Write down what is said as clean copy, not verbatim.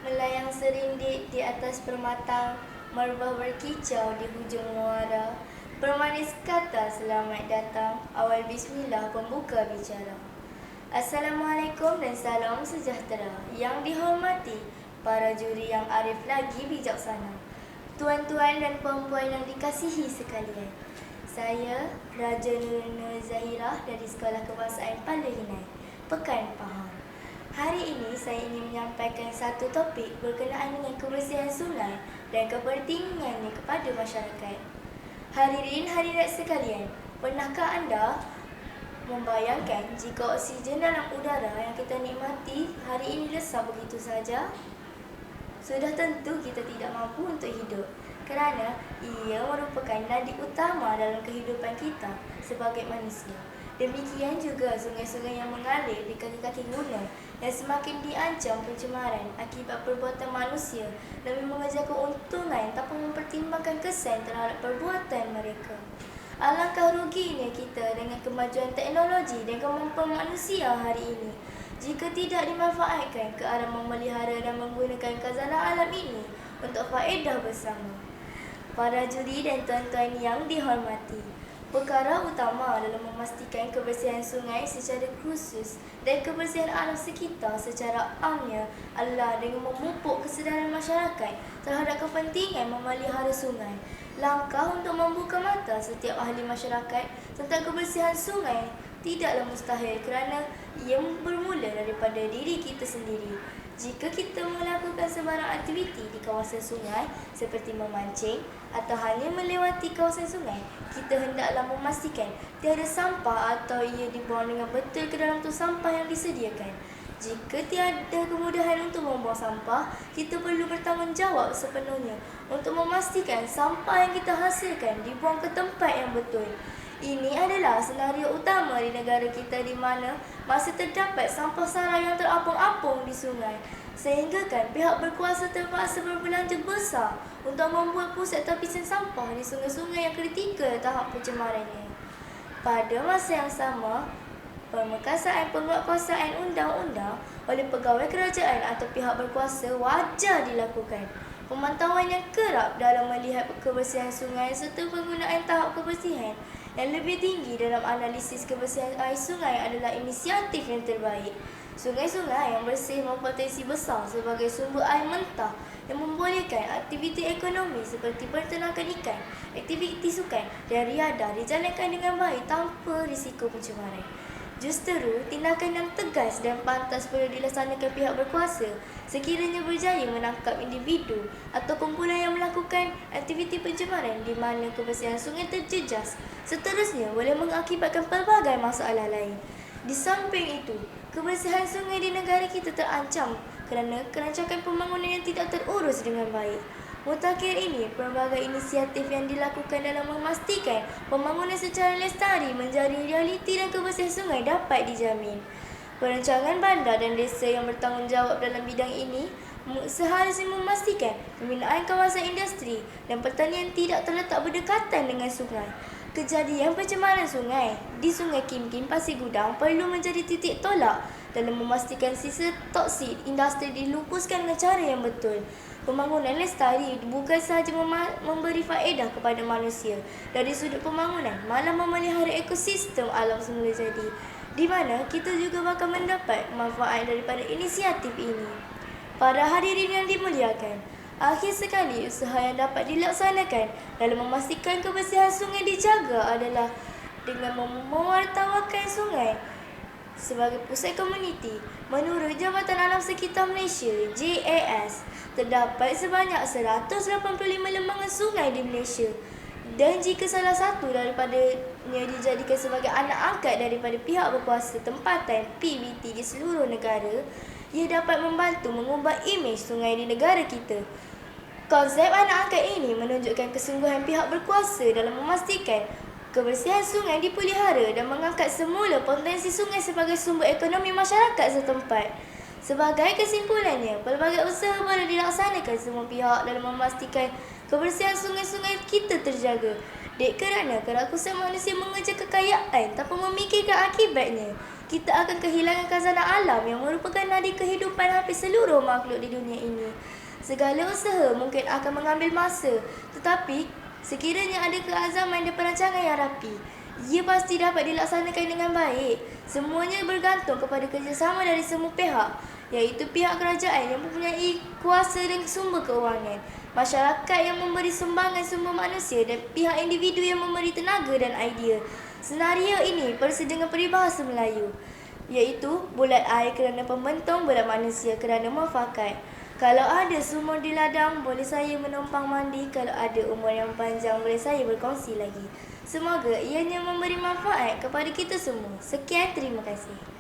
melayang serindik di atas permata, merbah berkicau di hujung muara. Bermanis kata selamat datang, awal bismillah pembuka bicara. Assalamualaikum dan salam sejahtera yang dihormati para juri yang arif lagi bijaksana, tuan-tuan dan puan-puan yang dikasihi sekalian. Saya Raja Nur Zahirah dari Sekolah Kebangsaan Pandahinai, Pekan Pahang. Hari ini saya ingin menyampaikan satu topik berkenaan dengan kebersihan sungai dan kepentingannya kepada masyarakat. Hadirin hadirat sekalian, pernahkah anda membayangkan jika oksigen dalam udara yang kita nikmati hari ini lesap begitu saja? Sudah tentu kita tidak mampu untuk hidup kerana ia merupakan nadi utama dalam kehidupan kita sebagai manusia. Demikian juga sungai-sungai yang mengalir di kaki-kaki gunung yang semakin diancam pencemaran akibat perbuatan manusia demi mengejar keuntungan tanpa mempertimbangkan kesan terhadap perbuatan mereka. Alangkah ruginya kita dengan kemajuan teknologi dan kemampuan manusia hari ini jika tidak dimanfaatkan ke arah memelihara dan menggunakan khazanah alam ini untuk faedah bersama. Para juri dan tuan-tuan yang dihormati, perkara utama dalam memastikan kebersihan sungai secara khusus dan kebersihan alam sekitar secara amnya adalah dengan memupuk kesedaran masyarakat terhadap kepentingan memelihara sungai. Langkah untuk membuka mata setiap ahli masyarakat tentang kebersihan sungai tidaklah mustahil kerana ia bermula daripada diri kita sendiri. Jika kita melakukan sebarang aktiviti di kawasan sungai seperti memancing atau hanya melewati kawasan sungai, kita hendaklah memastikan tiada sampah atau ia dibuang dengan betul ke dalam tong sampah yang disediakan. Jika tiada kemudahan untuk membuang sampah, kita perlu bertanggungjawab sepenuhnya untuk memastikan sampah yang kita hasilkan dibuang ke tempat yang betul. Ini adalah senario utama di negara kita di mana masih terdapat sampah sarang yang terapung-apung di sungai. Sehingga kan pihak berkuasa terpaksa berbelanja besar untuk membuat pusat tapisan sampah di sungai-sungai yang kritikal tahap pencemarannya. Pada masa yang sama, pemekasan penguatkuasaan undang-undang oleh pegawai kerajaan atau pihak berkuasa wajar dilakukan. Pemantauan yang kerap dalam melihat kebersihan sungai serta penggunaan tahap kebersihan yang lebih tinggi dalam analisis kebersihan air sungai adalah inisiatif yang terbaik. Sungai-sungai yang bersih berpotensi besar sebagai sumber air mentah yang membolehkan aktiviti ekonomi seperti peternakan ikan, aktiviti sukan dan riadah dijalankan dengan baik tanpa risiko pencemaran. Justeru, tindakan yang tegas dan pantas perlu dilaksanakan pihak berkuasa sekiranya berjaya menangkap individu atau kumpulan yang melakukan aktiviti pencemaran di mana kebersihan sungai terjejas. Seterusnya boleh mengakibatkan pelbagai masalah lain. Di samping itu, kebersihan sungai di negara kita terancam kerana kerancangan pembangunan yang tidak terurus dengan baik. Mutakhir ini, pelbagai inisiatif yang dilakukan dalam memastikan pembangunan secara lestari menjadi realiti dan kebersihan sungai dapat dijamin. Perancangan bandar dan desa yang bertanggungjawab dalam bidang ini seharusnya memastikan pembinaan kawasan industri dan pertanian tidak terletak berdekatan dengan sungai. Kejadian pencemaran sungai di Sungai Kim Pasir Gudang perlu menjadi titik tolak dalam memastikan sisa toksik industri dilupuskan dengan cara yang betul. Pembangunan lestari bukan sahaja memberi faedah kepada manusia dari sudut pembangunan, malah memelihara ekosistem alam semula jadi, di mana kita juga bakal mendapat manfaat daripada inisiatif ini. Para hadirin yang dimuliakan, akhir sekali usaha yang dapat dilaksanakan dalam memastikan kebersihan sungai dijaga adalah dengan mewartawakan sungai sebagai pusat komuniti. Menurut Jabatan Alam Sekitar Malaysia JAS, terdapat sebanyak 185 lembangan sungai di Malaysia, dan jika salah satu daripadanya dijadikan sebagai anak angkat daripada pihak berkuasa tempatan PBT di seluruh negara, ia dapat membantu mengubah imej sungai di negara kita. Konsep anak angkat ini menunjukkan kesungguhan pihak berkuasa dalam memastikan kebersihan sungai dipelihara dan mengangkat semula potensi sungai sebagai sumber ekonomi masyarakat setempat. Sebagai kesimpulannya, pelbagai usaha boleh dilaksanakan semua pihak dalam memastikan kebersihan sungai-sungai kita terjaga. Dek kerana kerakusan manusia mengejar kekayaan tanpa memikirkan akibatnya. kita akan kehilangan khazanah alam yang merupakan nadi kehidupan hampir seluruh makhluk di dunia ini. Segala usaha mungkin akan mengambil masa, tetapi sekiranya ada keazaman dan perancangan yang rapi, ia pasti dapat dilaksanakan dengan baik. Semuanya bergantung kepada kerjasama dari semua pihak, iaitu pihak kerajaan yang mempunyai kuasa dan sumber keuangan, masyarakat yang memberi sumbangan sumber manusia dan pihak individu yang memberi tenaga dan idea. Senario ini persis dengan peribahasa Melayu, iaitu bulat air kerana pembentong, berat manusia kerana muafakat. Kalau ada sumur di ladang, boleh saya menumpang mandi. Kalau ada umur yang panjang, boleh saya berkongsi lagi. Semoga ianya memberi manfaat kepada kita semua. Sekian, terima kasih.